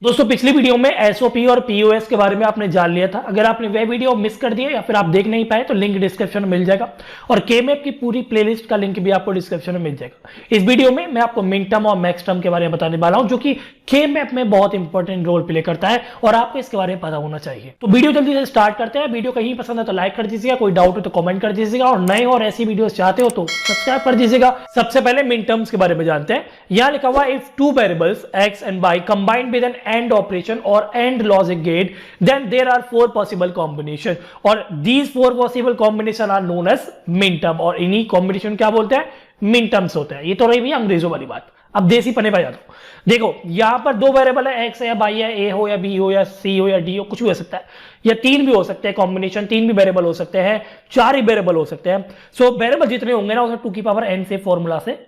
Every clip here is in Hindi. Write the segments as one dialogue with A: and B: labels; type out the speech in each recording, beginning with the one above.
A: दोस्तों पिछली वीडियो में एसओपी और पीओएस के बारे में आपने जान लिया था। अगर आपने वह वीडियो मिस कर दिया या फिर आप देख नहीं पाए तो लिंक डिस्क्रिप्शन में मिल जाएगा और केमैप की पूरी प्लेलिस्ट का लिंक भी आपको डिस्क्रिप्शन में मिल जाएगा। इस वीडियो में मैं आपको मिन टर्म और मैक्स टर्म के बारे में बताने वाला हूं जो कि केमैप में बहुत इंपॉर्टेंट रोल प्ले करता है और आपको इसके बारे में पता होना चाहिए। तो वीडियो जल्दी से स्टार्ट करते हैं। वीडियो कहीं पसंद है तो लाइक कर दीजिएगा, कोई डाउट हो तो कमेंट कर दीजिएगा और नए और ऐसी वीडियो चाहते हो तो सब्सक्राइब कर दीजिएगा। सबसे पहले मिन टर्म्स के बारे में जानते हैं। यहां लिखा हुआ if two variables X and Y combined with an and operation or AND logic gate, then there are four possible combination और these four possible combination are known as minterm और इन्हीं combination क्या बोलते हैं, minterms होते हैं। ये तो रही भी अंग्रेजों वाली बात। अब देसी पने पर जाता हूं। देखो यहां पर दो वेरिएबल है, एक्स है या वाई है, ए हो या बी हो या सी हो या डी हो, कुछ भी हो सकता है, या तीन भी हो सकते हैं कॉम्बिनेशन, तीन भी वेरिएबल हो सकते हैं, चार ही वेरिएबल हो सकते हैं। सो वेरिएबल जितने होंगे ना उसे 2 की पावर n से फॉर्मूला से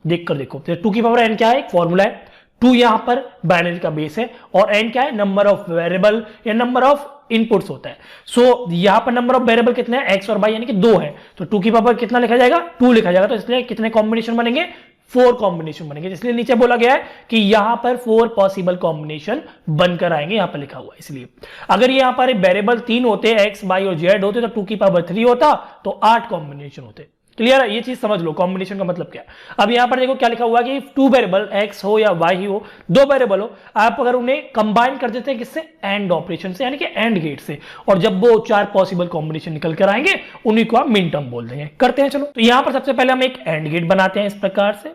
A: देख कर देखो। 2 की पावर n क्या है, एक फॉर्मूला है। 2 यहां पर बाइनरी का बेस है और n क्या है, नंबर ऑफ वेरिएबल या नंबर ऑफ इनपुट्स होता है। सो यहां पर नंबर ऑफ वेरिएबल कितने हैं, एक्स और वाई यानी कि 2 है, तो 2 की पावर कितना लिखा जाएगा, 2 लिखा जाएगा। तो इसलिए कितने कॉम्बिनेशन बनेंगे, 4 कॉम्बिनेशन बनेंगे। इसलिए नीचे बोला गया है कि यहां पर 4 पॉसिबल कॉम्बिनेशन बनकर आएंगे, यहां पर लिखा हुआ है। इसलिए अगर यहां पर वेरिएबल 3 होते, एक्स वाई और जेड होते, तो 2 की पावर 3 होता, तो 8 कॉम्बिनेशन होते। क्लियर है, ये चीज समझ लो कॉम्बिनेशन का मतलब क्या है। अब यहां पर देखो क्या लिखा हुआ है कि टू वेरिएबल एक्स हो या वाई हो, दो वेरिएबल हो, आप अगर उन्हें कंबाइन कर देते हैं किससे, एंड ऑपरेशन से यानी कि एंड गेट से, और जब वो 4 पॉसिबल कॉम्बिनेशन निकल कर आएंगे उन्हीं को आप मिन टर्म बोल देंगे। करते हैं चलो। तो यहां पर सबसे पहले हम एक एंड गेट बनाते हैं इस प्रकार से,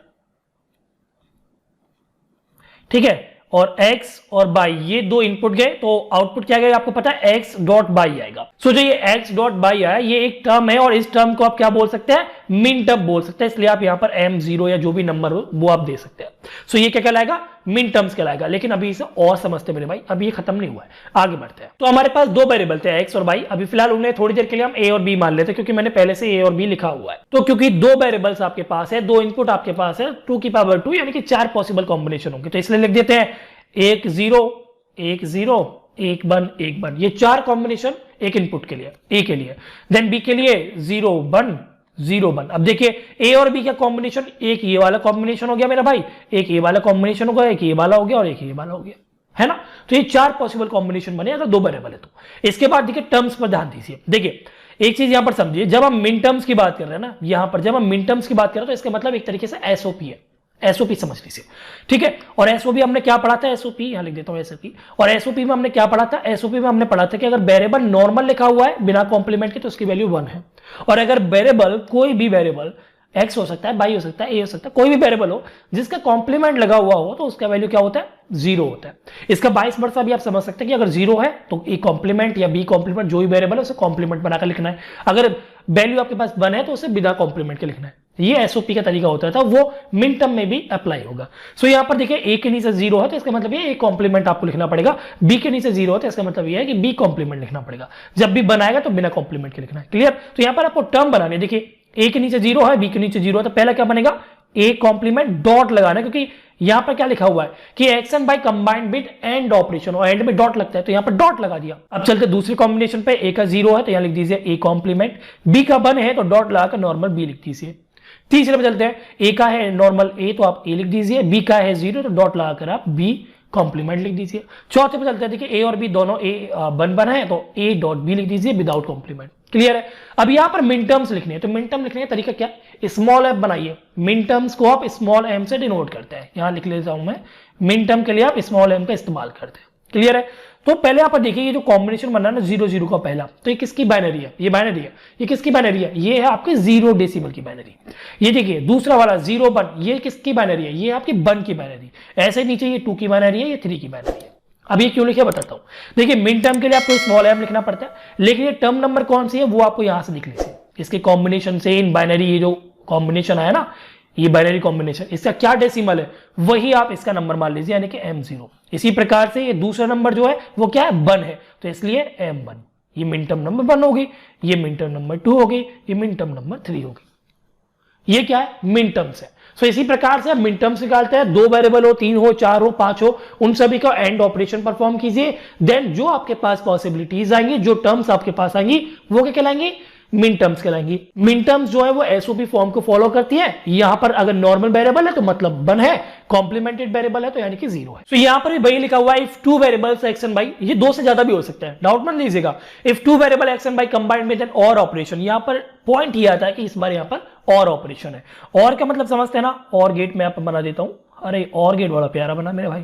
A: ठीक है, और x और y ये दो इनपुट गए तो आउटपुट क्या गया आपको पता है, x डॉट बाई आएगा। सो जो ये x डॉट बाई आया ये एक टर्म है और इस टर्म को आप क्या बोल सकते हैं, मिन टर्म बोल सकते हैं। इसलिए आप यहां पर m0 या जो भी नंबर हो वो आप दे सकते हैं। सो ये क्या कहलाएगा, मिन टर्म्स कहलाएगा। लेकिन अभी इसे और समझते मेरे भाई, अभी ये खत्म नहीं हुआ है, आगे बढ़ते हैं। तो हमारे पास दो वेरिएबल थे x और y, अभी फिलहाल उन्हें थोड़ी देर के लिए हम a और b मान लेते हैं क्योंकि मैंने पहले से a और b लिखा हुआ है। तो क्योंकि दो वेरिएबल्स आपके पास है, दो इनपुट आपके पास है, 2 की पावर 2 यानी कि 4 पॉसिबल कॉम्बिनेशन होंगे, तो इसलिए लिख देते हैं 1 0 1 0 1 1 1 1। ये 4 कॉम्बिनेशन एक इनपुट के लिए, ए के लिए, देन बी के लिए 0 1 0 1। अब देखिए ए और बी का कॉम्बिनेशन, एक ये वाला कॉम्बिनेशन हो गया मेरा भाई, एक ये वाला कॉम्बिनेशन हो गया, एक ये वाला हो गया और एक ये वाला हो गया, है ना। तो ये 4 पॉसिबल कॉम्बिनेशन बने अगर दो वेरिएबल है तो। इसके बाद देखिए टर्म्स पर ध्यान दीजिए। देखिए एक चीज यहां पर समझिए, जब हम मिन टर्म्स की बात कर रहे हैं ना, यहां पर जब हम मिन टर्म्स की बात कर रहे हैं तो इसका मतलब एक तरीके से एसओपी है, एसओपी समझ लीजिए, ठीक है। और एसओपी हमने क्या पढ़ा था, एसओपी यहां लिख देता हूं एसओपी, और एसओपी में हमने क्या पढ़ा था, एसओपी में हमने पढ़ा था कि अगर वेरिएबल नॉर्मल लिखा हुआ है बिना कॉम्प्लीमेंट के तो उसकी वैल्यू 1 है, और अगर वेरिएबल कोई भी वेरिएबल एक्स हो सकता है, वाई हो सकता है, ए हो सकता है, कोई भी वेरिएबल हो जिसका कॉम्प्लीमेंट लगा हुआ हो तो उसका वैल्यू क्या होता है, 0 होता है। इसका 22 वर्ष भी आप समझ सकते हैं कि अगर 0 है तो ए कॉम्प्लीमेंट या बी कॉम्प्लीमेंट जो भी वेरिएबल है उसे कॉम्प्लीमेंट बनाकर लिखना है, अगर वैल्यू आपके पास 1 है तो उसे बिना कॉम्प्लीमेंट के लिखना है। ये एसओपी का तरीका होता था, वो मिन टर्म में भी अप्लाई होगा। सो यहां पर देखिए ए के नीचे 0 है तो इसका मतलब ये ए कॉम्प्लीमेंट आपको लिखना पड़ेगा, बी के नीचे 0 है तो इसका मतलब ये है कि बी कॉम्प्लीमेंट लिखना पड़ेगा। जब भी बनाएगा तो बिना कॉम्प्लीमेंट के लिखना है। क्लियर। तो यहां पर आपको टर्म बनानी है। देखिए ए के नीचे 0 है, बी के नीचे 0 है, तो पहला क्या बनेगा, ए कॉम्प्लीमेंट डॉट लगाना, क्योंकि यहां पर क्या लिखा हुआ है कि x and by combined with and operation, और एंड में डॉट लगता है तो यहां पर डॉट लगा दिया। अब चलते दूसरे कॉम्बिनेशन पे, ए का 0 है तो यहां लिख दीजिए ए कॉम्प्लीमेंट, बी का 1 है तो डॉट लगाकर नॉर्मल बी लिख दीजिए। तीसरे पे चलते हैं, ए का है नॉर्मल ए तो आप ए लिख दीजिए, बी का है 0 तो डॉट लगाकर आप बी कॉम्प्लीमेंट लिख दीजिए। चौथे पे चलते हैं, देखिए ए और बी दोनों ए बन है तो ए डॉट बी लिख दीजिए विदाउट कॉम्प्लीमेंट। क्लियर है। अब यहां पर मिन टर्म्स लिखने हैं, तो मिन टर्म लिखने का तरीका क्या, स्मॉल एफ बनाइए। मिन टर्म्स को आप स्मॉल एम से डिनोट करते हैं, यहां लिख लेता हूं मैं, मिन टर्म के लिए आप स्मॉल एम का इस्तेमाल करते हैं। क्लियर है। तो पहले आप देखिए ये जो कॉम्बिनेशन बना ना 0 0 का पहला, तो ये किसकी बाइनरी है, ये बाइनरी है। ये किसकी बाइनरी है, ये है आपके 0 डेसिमल की बाइनरी। ये देखिए दूसरा वाला 0 1, ये किसकी बाइनरी है, ये आपकी 1 की बाइनरी। ऐसे नीचे ये 2 की बाइनरी है, ये 3 की बाइनरी है। अब ये क्यों लिखे बताता हूं। देखिए मिन टर्म के लिए आपको स्मॉल एम लिखना पड़ता है, लेकिन ये टर्म नंबर कौन सी है वो आपको यहां से दिख लीजिए। इसके कॉम्बिनेशन से इन बाइनरी, ये जो कॉम्बिनेशन आया ना, ये बाइनरी कॉम्बिनेशन, इसका क्या डेसिमल है वही आप इसका नंबर मान लीजिए, यानी कि m0। इसी प्रकार से ये दूसरा नंबर जो है वो क्या है, 1 है, तो इसलिए m1। ये मिन टर्म नंबर 1 होगी, ये मिन टर्म नंबर 2 होगी, ये मिन टर्म नंबर 3 होगी। ये क्या है, मिन टर्म्स है। सो इसी प्रकार से आप मिन टर्म्स निकालते हैं, दो वेरिएबल हो, 3 हो, 4 हो, 5 हो, उन सभी का एंड ऑपरेशन परफॉर्म कीजिए, देन जो आपके पास पॉसिबिलिटीज आएंगी, जो टर्म्स आपके पास आएंगी वो क्या कहलाएंगी, मिन टर्म्स कहलाएंगी। मिन टर्म्स जो है वो एसओपी फॉर्म को फॉलो करती है। यहां पर अगर नॉर्मल वेरिएबल है तो मतलब 1 है, कॉम्प्लीमेंटेड वेरिएबल है तो यानी कि 0 है। तो यहां पर भी वही लिखा हुआ है if two variables X and Y, ये 2 से ज्यादा भी हो सकता है, डाउट मत लीजिएगा। If two variable X and Y combined with an OR operation, यहां पर पॉइंट ये आता है कि इस बार यहां पर और ऑपरेशन है। और का मतलब समझते हैं ना, और गेट मैं बना देता हूं। अरे और गेट बड़ा प्यारा बना मेरे भाई,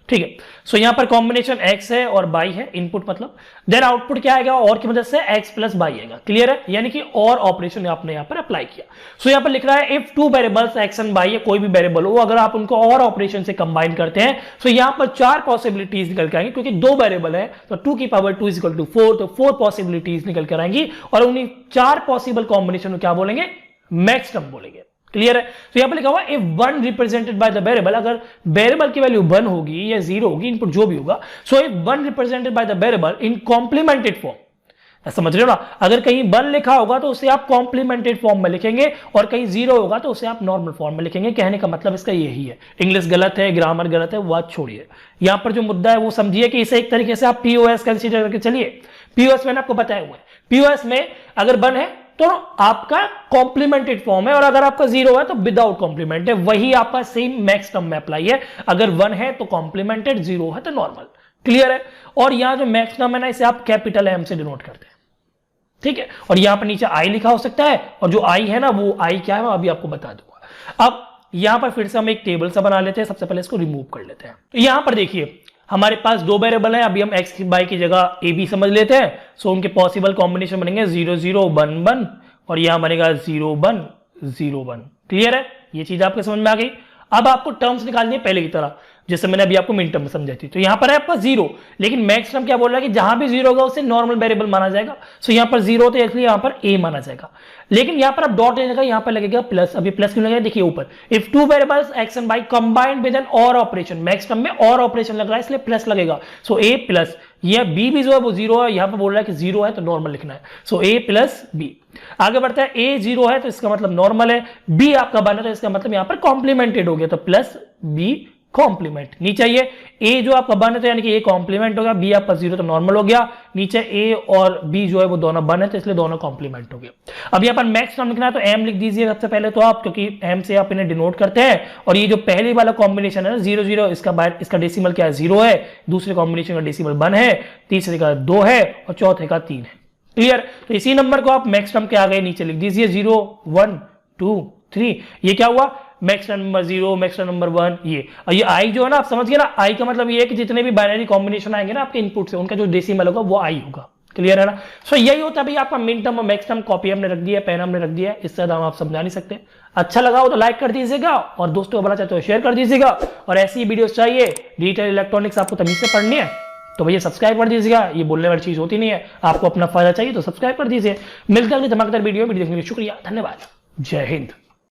A: ठीक है। सो यहां पर कॉम्बिनेशन x है और y है, इनपुट मतलब, देन आउटपुट क्या आएगा, और की मदद से x प्लस y आएगा। क्लियर है, यानी कि और ऑपरेशन आपने यहां पर अप्लाई किया। सो यहां पर लिख रहा है if two variables x and y, कोई भी वेरिएबल हो, अगर आप उनको और ऑपरेशन से कंबाइन करते हैं, सो यहां पर 4 पॉसिबिलिटीज निकल के आएंगी, क्योंकि 2 वेरिएबल है तो 2 की पावर 2 इक्वल टू 4, तो 4 पॉसिबिलिटीज निकल कर आएंगी, और उन्हीं 4 पॉसिबल कॉम्बिनेशन को क्या बोलेंगे, मैक्स टर्म बोलेंगे। क्लियर है। तो यहां पर लिखा हुआ if 1 represented by the variable, अगर वेरिएबल की वैल्यू 1 होगी या 0 होगी, इनपुट जो भी होगा, so if 1 represented by the variable in complimented form, समझ रहे हो ना, अगर कहीं 1 लिखा होगा तो उसे आप कॉम्प्लीमेंटेड फॉर्म में लिखेंगे, और कहीं 0 होगा तो उसे आप नॉर्मल फॉर्म में लिखेंगे। कहने का मतलब इसका यही है। इंग्लिश गलत है, ग्रामर गलत है, वो बात छोड़िए। यहां पर जो मुद्दा है वो समझिए कि इसे एक तरीके से आप पीओएस कंसीडर करके चलिए। पीओएस मैंने आपको बताया हुआ है, पीओएस में अगर 1 है तो आपका कॉम्प्लीमेंटेड फॉर्म है, और अगर आपका 0 है तो विदाउट कॉम्प्लीमेंट है। वही आपका सेम मैक्स टर्म में अप्लाई है, अगर 1 है तो कॉम्प्लीमेंटेड, 0 है तो नॉर्मल। क्लियर है। और यहां जो मैक्स टर्म है ना, इसे आप कैपिटल एम से डिनोट करते हैं, ठीक है। और यहां पर नीचे आई लिखा हो सकता है, और जो आई है ना वो आई क्या है मैं अभी आपको बता दूंगा। अब यहां पर फिर से हम एक टेबल सा बना लेते हैं। सबसे पहले इसको रिमूव कर लेते हैं। तो यहां पर देखिए हमारे पास 2 वेरिएबल हैं, अभी हम x y की जगह a b समझ लेते हैं। सो उनके पॉसिबल कॉम्बिनेशन बनेंगे 0 0 1 1, और यहां बनेगा 0 1 0 1। क्लियर है, ये चीज आपके समझ में आ गई। अब आपको टर्म्स निकालनी है पहले की तरह, जैसे मैंने अभी आपको मिन टर्म में समझाई थी। तो यहां पर है आपका 0, लेकिन मैक्स टर्म क्या बोल रहा है कि जहां भी 0 होगा उसे नॉर्मल वेरिएबल माना जाएगा। सो यहां पर 0 तो इसलिए यहां पर a माना जाएगा, लेकिन यहां पर अब डॉट लेने का, यहां पर लगेगा प्लस। अभी प्लस क्यों लगेगा, देखिए ऊपर, if two variables x and y combined with an OR operation, max term में और ऑपरेशन लग रहा है इसलिए प्लस लगेगा। सो a प्लस, यह b भी जो है वो 0 है, यहां पर बोल रहा है कि 0 है तो नॉर्मल लिखना है। सो a प्लस b। आगे बढ़ता है, a 0 है तो इसका मतलब नॉर्मल है, b आपका 1 है तो इसका मतलब यहां पर कॉम्प्लीमेंटेड हो गया, तो प्लस b कॉम्प्लीमेंट। नीचे ये a जो आपका 1 है तो यानी कि a कॉम्प्लीमेंट हो गया, b आपका 0 तो नॉर्मल हो गया। नीचे a और b जो है वो दोनों 1 है तो इसलिए दोनों कॉम्प्लीमेंट हो गए। अब यहाँ पर मैक्स टर्म लिखना है तो m लिख दीजिए सबसे पहले तो आप, क्योंकि m से आप इन्हें डिनोट करते हैं। और ये जो पहली वाला कॉम्बिनेशन है ना 0 0, इसका डेसिमल क्या है, 0 है। दूसरे कॉम्बिनेशन का डेसिमल 1 है, तीसरे का 2 है, और चौथे का 3 है। क्लियर। तो इसी नंबर को आप मैक्स टर्म के आगे नीचे लिख दीजिए 0 1 2 3। ये क्या हुआ, मैक्स नंबर 0, मैक्स नंबर 1, ये। और ये आई जो है ना, आप समझ गए ना, आई का मतलब ये है कि जितने भी बाइनरी कॉम्बिनेशन आएंगे ना आपके इनपुट से, उनका जो डेसिमल होगा वो आई होगा। क्लियर है ना। सो यही होता है भाई आपका मिन टर्म और मैक्स टर्म। कॉपी हमने रख दिया, पेन हमने रख दिया, इससे ज्यादा हम आप समझा नहीं सकते। अच्छा लगा हो तो लाइक कर दीजिएगा, और दोस्तों को बड़ा चाहते हो शेयर कर दीजिएगा। और ऐसी वीडियोस चाहिए, डिजिटल इलेक्ट्रॉनिक्स आपको तमीज से पढ़नी है तो भैया सब्सक्राइब कर दीजिएगा। ये बोलने वाली चीज होती नहीं है, आपको अपना फायदा चाहिए तो सब्सक्राइब कर दीजिए। मिलते हैं अगली धमाकेदार वीडियो देखने के लिए शुक्रिया, धन्यवाद, जय हिंद।